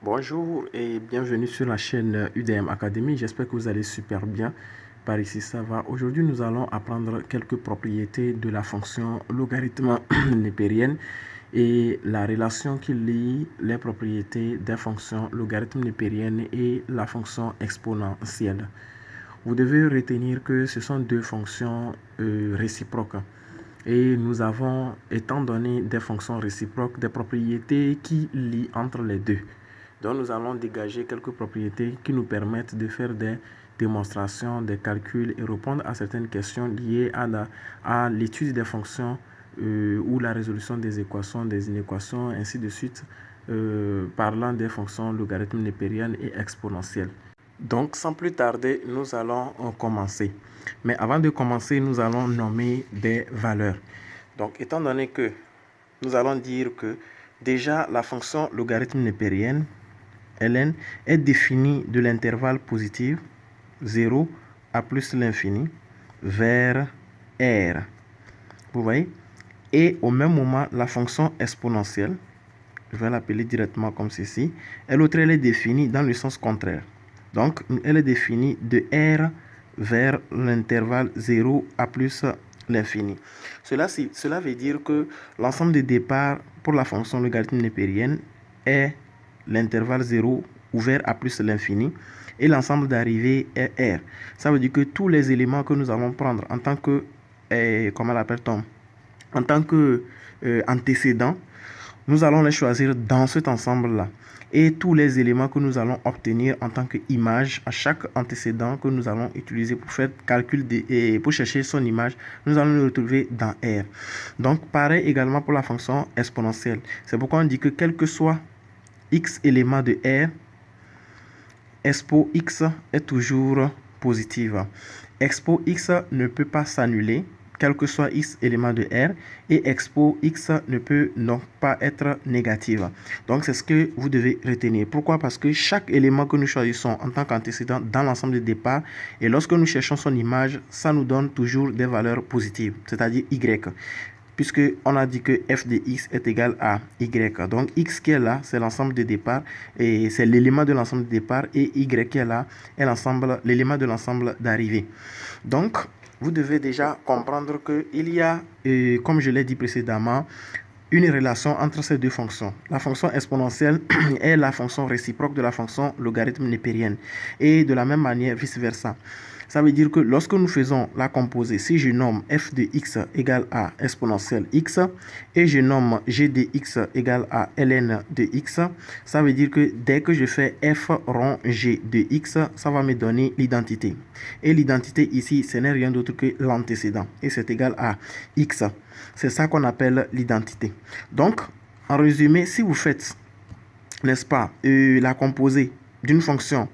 Bonjour et bienvenue sur la chaîne UDM Academy. J'espère que vous allez super bien. Par ici, ça va. Aujourd'hui, nous allons apprendre quelques propriétés de la fonction logarithme népérienne et la relation qui lie les propriétés des fonctions logarithme népérienne et la fonction exponentielle. Vous devez retenir que ce sont deux fonctions réciproques. Et nous avons, étant donné des fonctions réciproques, des propriétés qui lient entre les deux. Donc nous allons dégager quelques propriétés qui nous permettent de faire des démonstrations, des calculs et répondre à certaines questions liées à l'étude des fonctions ou la résolution des équations, des inéquations, ainsi de suite, parlant des fonctions logarithmes népériennes et exponentielles. Donc sans plus tarder, nous allons commencer. Mais avant de commencer, nous allons nommer des valeurs. Donc étant donné que nous allons dire que déjà la fonction logarithme népérienne ln est définie de l'intervalle positif 0 à plus l'infini vers r. Vous voyez? Et au même moment, la fonction exponentielle, je vais l'appeler directement comme ceci, elle est définie dans le sens contraire. Donc, elle est définie de r vers l'intervalle 0 à plus l'infini. Cela veut dire que l'ensemble de départ pour la fonction logarithme népérienne est l'intervalle 0 ouvert à plus l'infini et l'ensemble d'arrivée est R. Ça veut dire que tous les éléments que nous allons prendre en tant que, comment l'appelle-t-on, en tant que antécédents, nous allons les choisir dans cet ensemble-là. Et tous les éléments que nous allons obtenir en tant qu'image à chaque antécédent que nous allons utiliser pour faire calcul et pour chercher son image, nous allons le retrouver dans R. Donc, pareil également pour la fonction exponentielle. C'est pourquoi on dit que quel que soit x éléments de R, expo x est toujours positive. Expo x ne peut pas s'annuler, quel que soit x élément de R, et expo x ne peut donc pas être négative. Donc c'est ce que vous devez retenir. Pourquoi? Parce que chaque élément que nous choisissons en tant qu'antécédent dans l'ensemble de départ, et lorsque nous cherchons son image, ça nous donne toujours des valeurs positives, c'est-à-dire y. Puisqu'on a dit que f de x est égal à y. Donc, x qui est là, c'est l'ensemble de départ, et c'est l'élément de l'ensemble de départ, et y qui est là, est l'élément de l'ensemble d'arrivée. Donc, vous devez déjà comprendre qu'il y a, comme je l'ai dit précédemment, une relation entre ces deux fonctions. La fonction exponentielle est la fonction réciproque de la fonction logarithme népérienne, et de la même manière, vice-versa. Ça veut dire que lorsque nous faisons la composée, si je nomme f de x égale à exponentielle x et je nomme g de x égale à ln de x, ça veut dire que dès que je fais f rond g de x, ça va me donner l'identité. Et l'identité ici, ce n'est rien d'autre que l'antécédent. Et c'est égal à x. C'est ça qu'on appelle l'identité. Donc, en résumé, si vous faites, n'est-ce pas, la composée d'une fonction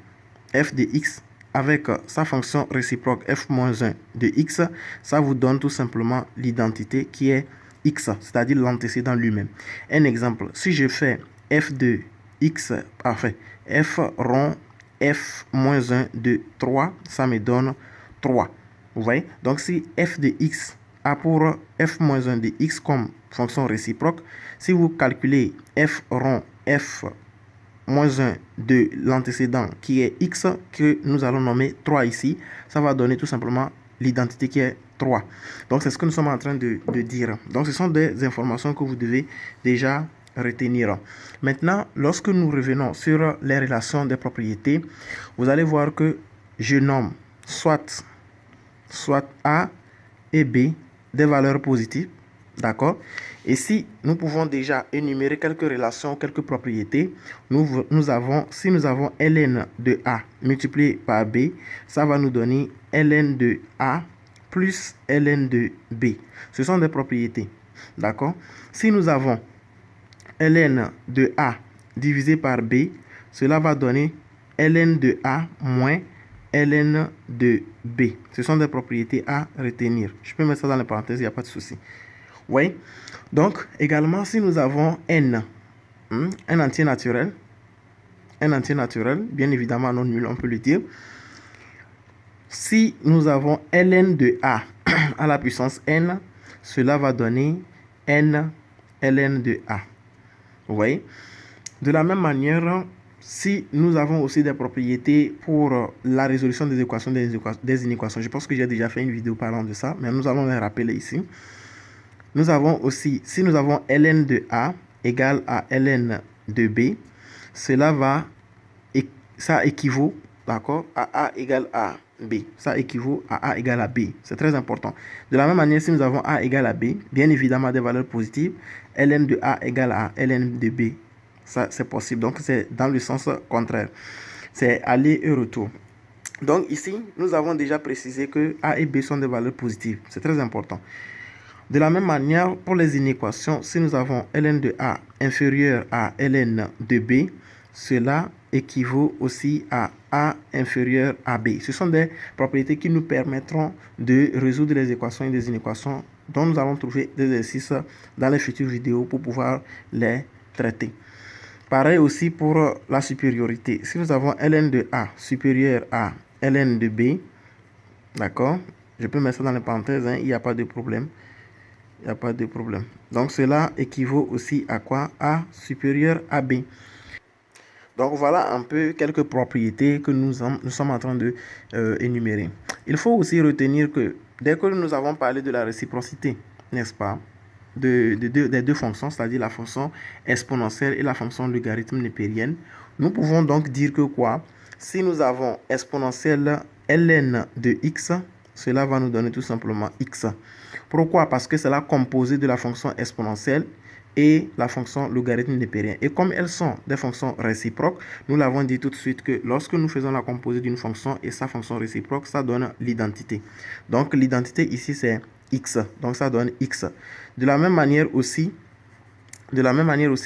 f de x avec sa fonction réciproque f-1 de x, ça vous donne tout simplement l'identité qui est x, c'est-à-dire l'antécédent lui-même. Un exemple, si je fais f de x, parfait, f rond f-1 de 3, ça me donne 3. Vous voyez? Donc si f de x a pour f-1 de x comme fonction réciproque, si vous calculez f rond f moins 1 de l'antécédent qui est x, que nous allons nommer 3 ici, ça va donner tout simplement l'identité qui est 3. Donc c'est ce que nous sommes en train de dire. Donc ce sont des informations que vous devez déjà retenir. Maintenant, lorsque nous revenons sur les relations des propriétés, vous allez voir que je nomme soit A et B des valeurs positives. D'accord? Et si nous pouvons déjà énumérer quelques relations, quelques propriétés, si nous avons ln de A multiplié par B, ça va nous donner ln de A plus ln de B. Ce sont des propriétés. D'accord? Si nous avons ln de A divisé par B, cela va donner ln de A moins ln de B. Ce sont des propriétés à retenir. Je peux mettre ça dans les parenthèses, il n'y a pas de souci. Oui. Donc, également, si nous avons n, un entier naturel, bien évidemment non nul, on peut le dire. Si nous avons ln de a à la puissance n, cela va donner n ln de a. Vous voyez? De la même manière, si nous avons aussi des propriétés pour la résolution des équations, des inéquations, je pense que j'ai déjà fait une vidéo parlant de ça, mais nous allons les rappeler ici. Nous avons aussi, si nous avons ln de A égale à ln de B, ça équivaut, d'accord, à A égale à B. Ça équivaut à A égale à B. C'est très important. De la même manière, si nous avons A égale à B, bien évidemment des valeurs positives, ln de A égale à ln de B. Ça, c'est possible. Donc, c'est dans le sens contraire. C'est aller et retour. Donc, ici, nous avons déjà précisé que A et B sont des valeurs positives. C'est très important. De la même manière, pour les inéquations, si nous avons ln de A inférieur à ln de B, cela équivaut aussi à A inférieur à B. Ce sont des propriétés qui nous permettront de résoudre les équations et des inéquations dont nous allons trouver des exercices dans les futures vidéos pour pouvoir les traiter. Pareil aussi pour la supériorité. Si nous avons ln de A supérieur à ln de B, d'accord, je peux mettre ça dans les parenthèses, hein, il n'y a pas de problème. Il n'y a pas de problème. Donc, cela équivaut aussi à quoi? A supérieur à B. Donc, voilà un peu quelques propriétés que nous sommes en train de énumérer. Il faut aussi retenir que dès que nous avons parlé de la réciprocité, n'est-ce pas, des deux fonctions, c'est-à-dire la fonction exponentielle et la fonction logarithme népérienne, nous pouvons donc dire que quoi? Si nous avons exponentielle ln de x, cela va nous donner tout simplement x. Pourquoi? Parce que c'est la composée de la fonction exponentielle et la fonction logarithme népérien. Et comme elles sont des fonctions réciproques, nous l'avons dit tout de suite que lorsque nous faisons la composée d'une fonction et sa fonction réciproque, ça donne l'identité. Donc l'identité ici c'est x. Donc ça donne x. De la même manière aussi,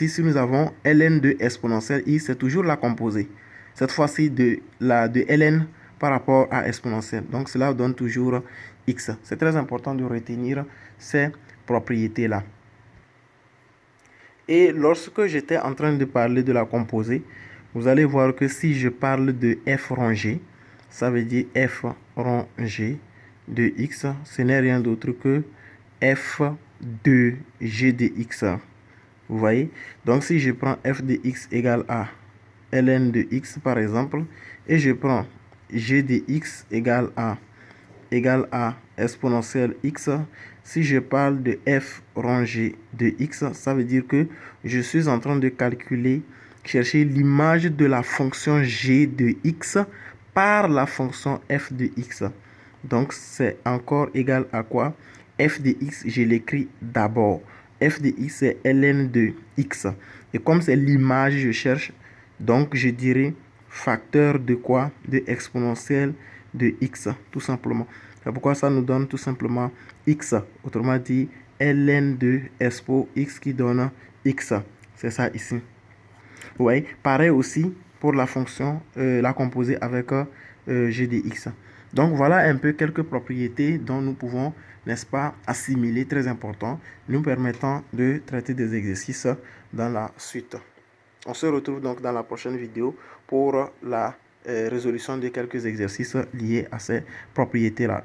si nous avons ln de exponentielle i, c'est toujours la composée. Cette fois-ci de ln par rapport à exponentielle. Donc cela donne toujours x. C'est très important de retenir ces propriétés-là. Et lorsque j'étais en train de parler de la composée, vous allez voir que si je parle de f rangé, ça veut dire f rangé de x, ce n'est rien d'autre que f de g de x. Vous voyez? Donc si je prends f de x égale à ln de x par exemple, et je prends g de x égale à exponentielle x, si je parle de f rangé de x, ça veut dire que je suis en train de chercher l'image de la fonction g de x par la fonction f de x. Donc c'est encore égal à quoi? F de x, je l'écris d'abord. F de x c'est ln de x. Et comme c'est l'image que je cherche, donc je dirais facteur de quoi? De exponentielle de x, tout simplement. C'est pourquoi ça nous donne tout simplement x. Autrement dit, ln de expo x qui donne x. C'est ça ici. Vous voyez? Pareil aussi pour la fonction, la composée avec g de x. Donc voilà un peu quelques propriétés dont nous pouvons, n'est-ce pas, assimiler, très important, nous permettant de traiter des exercices dans la suite. On se retrouve donc dans la prochaine vidéo pour la résolution de quelques exercices liés à ces propriétés-là.